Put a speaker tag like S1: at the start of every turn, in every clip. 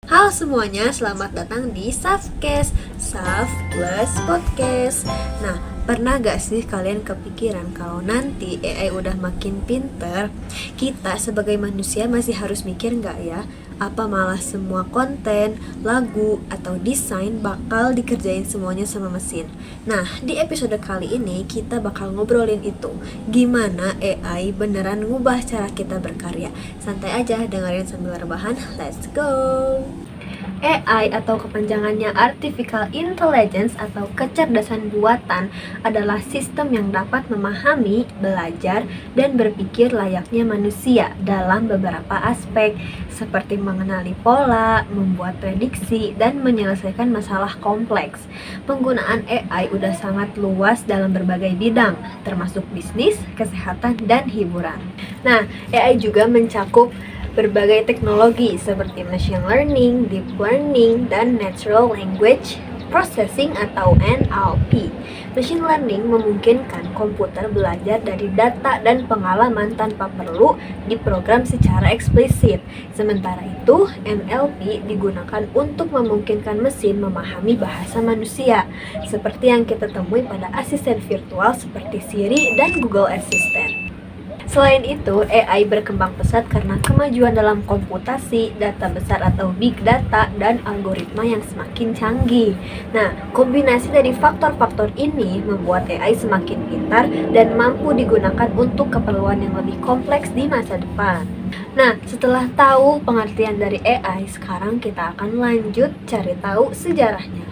S1: Halo semuanya, selamat datang di Safcast, Saf plus Podcast. Nah, pernah gak sih kalian kepikiran kalau nanti AI udah makin pinter, kita sebagai manusia masih harus mikir gak ya? Apa malah semua konten, lagu, atau desain bakal dikerjain semuanya sama mesin? Nah, di episode kali ini kita bakal ngobrolin itu. Gimana AI beneran ngubah cara kita berkarya? Santai aja, dengerin sambil rebahan. Let's go! AI atau kepanjangannya Artificial Intelligence atau kecerdasan buatan adalah sistem yang dapat memahami, belajar, dan berpikir layaknya manusia dalam beberapa aspek seperti mengenali pola, membuat prediksi, dan menyelesaikan masalah kompleks. Penggunaan AI udah sangat luas dalam berbagai bidang, termasuk bisnis, kesehatan, dan hiburan. Nah, AI juga mencakup berbagai teknologi seperti machine learning, deep learning, dan natural language processing atau NLP. Machine learning memungkinkan komputer belajar dari data dan pengalaman tanpa perlu diprogram secara eksplisit. Sementara itu, NLP digunakan untuk memungkinkan mesin memahami bahasa manusia, seperti yang kita temui pada asisten virtual seperti Siri dan Google Assistant. Selain itu, AI berkembang pesat karena kemajuan dalam komputasi, data besar atau big data, dan algoritma yang semakin canggih. Nah, kombinasi dari faktor-faktor ini membuat AI semakin pintar dan mampu digunakan untuk keperluan yang lebih kompleks di masa depan. Nah, setelah tahu pengertian dari AI, sekarang kita akan lanjut cari tahu sejarahnya.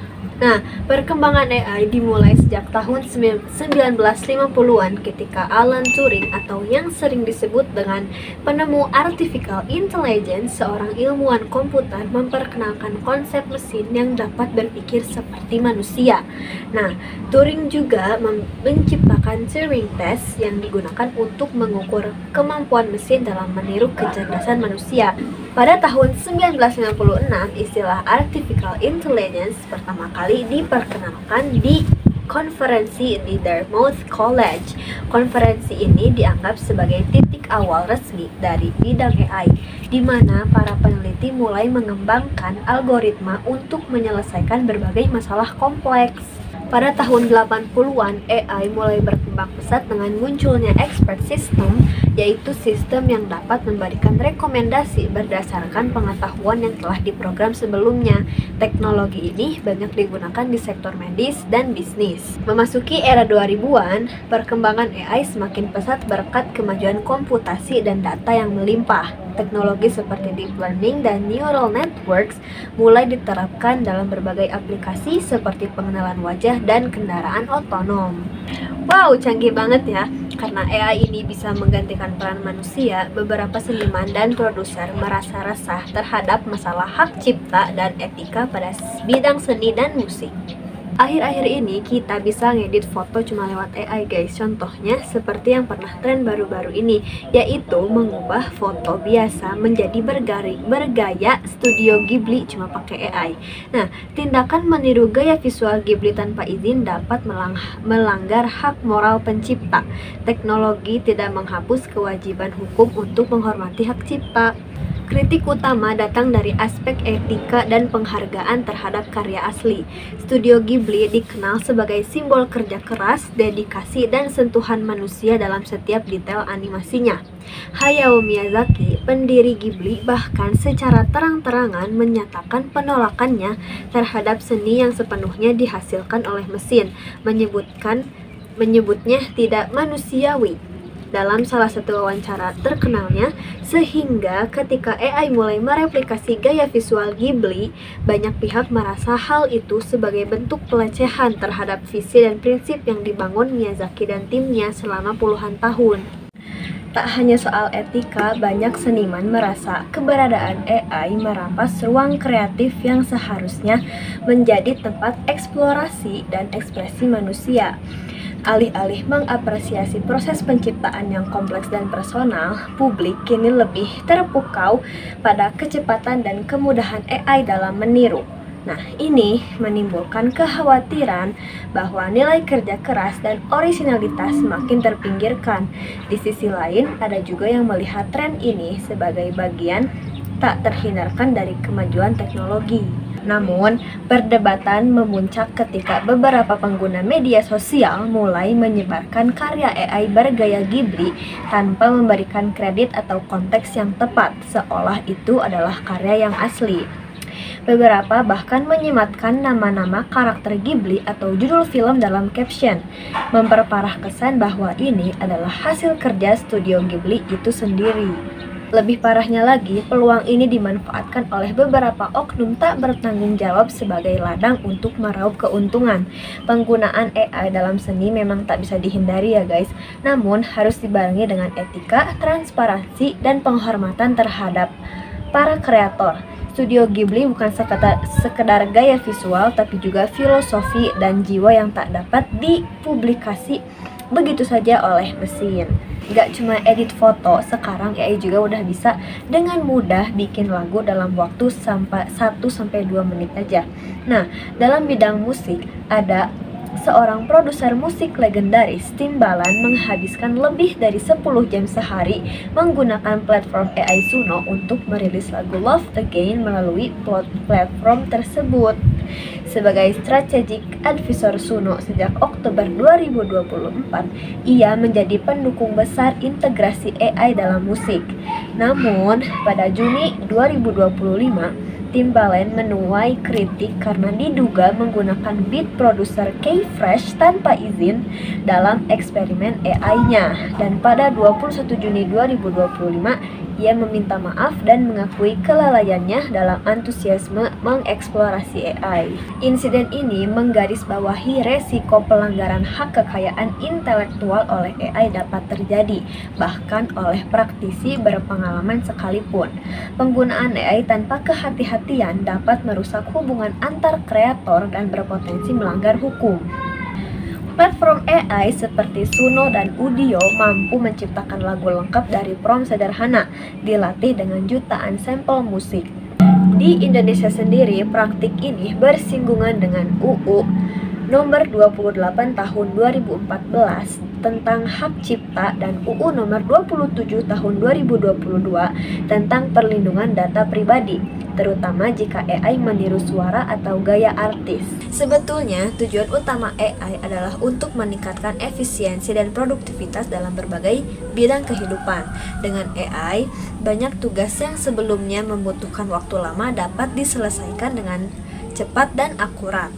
S1: Nah, perkembangan AI dimulai sejak tahun 1950-an ketika Alan Turing atau yang sering disebut dengan penemu Artificial Intelligence, seorang ilmuwan komputer memperkenalkan konsep mesin yang dapat berpikir seperti manusia. Nah, Turing juga menciptakan Turing Test yang digunakan untuk mengukur kemampuan mesin dalam meniru kecerdasan manusia. Pada tahun 1996, istilah Artificial Intelligence pertama kali diperkenalkan di konferensi di Dartmouth College. Konferensi ini dianggap sebagai titik awal resmi dari bidang AI, di mana para peneliti mulai mengembangkan algoritma untuk menyelesaikan berbagai masalah kompleks. Pada tahun 80-an, AI mulai berkembang pesat dengan munculnya expert system, yaitu sistem yang dapat memberikan rekomendasi berdasarkan pengetahuan yang telah diprogram sebelumnya. Teknologi ini banyak digunakan di sektor medis dan bisnis. Memasuki era 2000-an, perkembangan AI semakin pesat berkat kemajuan komputasi dan data yang melimpah. Teknologi seperti deep learning dan neural networks mulai diterapkan dalam berbagai aplikasi seperti pengenalan wajah dan kendaraan otonom. Wow, canggih banget ya. Karena AI ini bisa menggantikan peran manusia, beberapa seniman dan produser merasa resah terhadap masalah hak cipta dan etika pada bidang seni dan musik. Akhir-akhir ini kita bisa ngedit foto cuma lewat AI guys. Contohnya seperti yang pernah tren baru-baru ini, yaitu mengubah foto biasa menjadi bergaya Studio Ghibli cuma pakai AI. Nah, tindakan meniru gaya visual Ghibli tanpa izin dapat melanggar hak moral pencipta. Teknologi tidak menghapus kewajiban hukum untuk menghormati hak cipta. Kritik utama datang dari aspek etika dan penghargaan terhadap karya asli. Studio Ghibli dikenal sebagai simbol kerja keras, dedikasi, dan sentuhan manusia dalam setiap detail animasinya. Hayao Miyazaki, pendiri Ghibli, bahkan secara terang-terangan menyatakan penolakannya terhadap seni yang sepenuhnya dihasilkan oleh mesin, menyebutnya tidak manusiawi dalam salah satu wawancara terkenalnya, sehingga ketika AI mulai mereplikasi gaya visual Ghibli, banyak pihak merasa hal itu sebagai bentuk pelecehan terhadap visi dan prinsip yang dibangun Miyazaki dan timnya selama puluhan tahun. Tak hanya soal etika, banyak seniman merasa keberadaan AI merampas ruang kreatif yang seharusnya menjadi tempat eksplorasi dan ekspresi manusia. Alih-alih mengapresiasi proses penciptaan yang kompleks dan personal, publik kini lebih terpukau pada kecepatan dan kemudahan AI dalam meniru. Nah, ini menimbulkan kekhawatiran bahwa nilai kerja keras dan orisinalitas semakin terpinggirkan. Di sisi lain, ada juga yang melihat tren ini sebagai bagian tak terhindarkan dari kemajuan teknologi. Namun, perdebatan memuncak ketika beberapa pengguna media sosial mulai menyebarkan karya AI bergaya Ghibli tanpa memberikan kredit atau konteks yang tepat, seolah itu adalah karya yang asli. Beberapa bahkan menyematkan nama-nama karakter Ghibli atau judul film dalam caption, memperparah kesan bahwa ini adalah hasil kerja studio Ghibli itu sendiri. Lebih parahnya lagi, peluang ini dimanfaatkan oleh beberapa oknum tak bertanggung jawab sebagai ladang untuk meraup keuntungan. Penggunaan AI dalam seni memang tak bisa dihindari ya guys, namun harus dibarengi dengan etika, transparansi, dan penghormatan terhadap para kreator. Studio Ghibli bukan sekedar gaya visual, tapi juga filosofi dan jiwa yang tak dapat dipublikasi begitu saja oleh mesin. Gak cuma edit foto, sekarang AI juga udah bisa dengan mudah bikin lagu dalam waktu 1-2 menit aja. Nah, dalam bidang musik ada seorang produser musik legendaris, Timbaland, menghabiskan lebih dari 10 jam sehari menggunakan platform AI Suno untuk merilis lagu Love Again melalui platform tersebut. Sebagai strategic advisor Suno sejak Oktober 2024, ia menjadi pendukung besar integrasi AI dalam musik. Namun, pada Juni 2025, Timbaland menuai kritik karena diduga menggunakan beat produser K-Fresh tanpa izin dalam eksperimen AI-nya. Dan pada 21 Juni 2025, ia meminta maaf dan mengakui kelalaiannya dalam antusiasme mengeksplorasi AI. Insiden ini menggarisbawahi resiko pelanggaran hak kekayaan intelektual oleh AI dapat terjadi, bahkan oleh praktisi berpengalaman sekalipun. Penggunaan AI tanpa kehati-hatian dapat merusak hubungan antar kreator dan berpotensi melanggar hukum. Platform AI seperti Suno dan Udio mampu menciptakan lagu lengkap dari prompt sederhana, dilatih dengan jutaan sampel musik. Di Indonesia sendiri, praktik ini bersinggungan dengan UU Nomor 28 Tahun 2014 tentang Hak Cipta dan UU Nomor 27 Tahun 2022 tentang Perlindungan Data Pribadi, terutama jika AI meniru suara atau gaya artis. Sebetulnya, tujuan utama AI adalah untuk meningkatkan efisiensi dan produktivitas dalam berbagai bidang kehidupan. Dengan AI, banyak tugas yang sebelumnya membutuhkan waktu lama dapat diselesaikan dengan cepat dan akurat.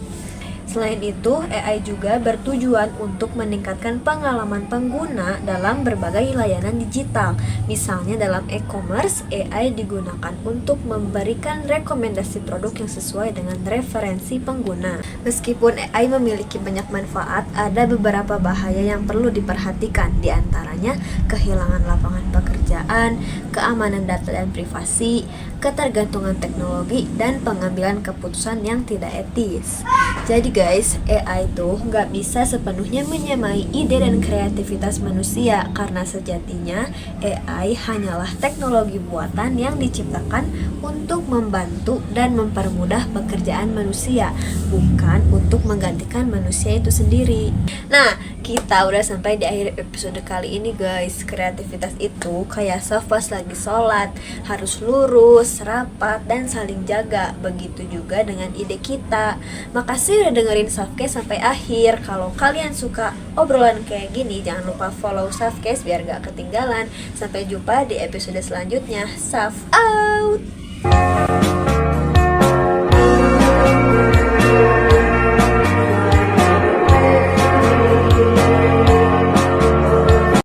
S1: Selain itu, AI juga bertujuan untuk meningkatkan pengalaman pengguna dalam berbagai layanan digital. Misalnya dalam e-commerce, AI digunakan untuk memberikan rekomendasi produk yang sesuai dengan referensi pengguna. Meskipun AI memiliki banyak manfaat, ada beberapa bahaya yang perlu diperhatikan, di antaranya kehilangan lapangan pekerjaan, keamanan data dan privasi, ketergantungan teknologi, dan pengambilan keputusan yang tidak etis. Jadi guys, AI tuh nggak bisa sepenuhnya menyamai ide dan kreativitas manusia, karena sejatinya AI hanyalah teknologi buatan yang diciptakan untuk membantu dan mempermudah pekerjaan manusia, bukan untuk menggantikan manusia itu sendiri. Nah, kita udah sampai di akhir episode kali ini guys. Kreativitas itu kayak soft pas lagi sholat, harus lurus, rapat, dan saling jaga. Begitu juga dengan ide kita. Makasih udah dengerin Softcase sampai akhir. Kalau kalian suka obrolan kayak gini, jangan lupa follow Softcase biar gak ketinggalan. Sampai jumpa di episode selanjutnya. Soft out!